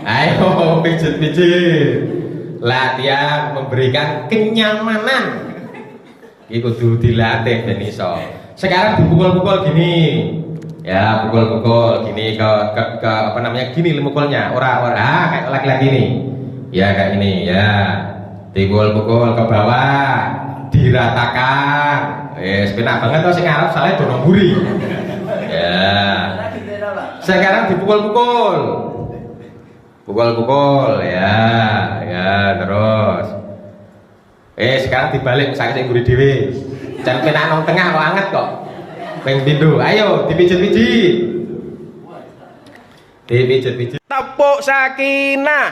Ayo pijit-pijit. Latihan memberikan kenyamanan. Iki kudu dilatih ben iso. Sekarang dipukul-pukul gini. Ya, pukul-pukul gini ke apa namanya? Gini mukulnya. Ora kayak laki-laki ini. Ya kayak ini ya. Dipukul-pukul ke bawah, diratakan. Penak banget tuh sing arep salah dono mburi. Ya. Sekarang dipukul-pukul. Pukul-pukul ya terus. Sekarang dibalik misalnya saya gurih dewe. Jangan penak nang tengah kok anget kok. Ping pindho. Ayo dipijit-pijit. Dipijit-pijit. Tepuk Sakinah.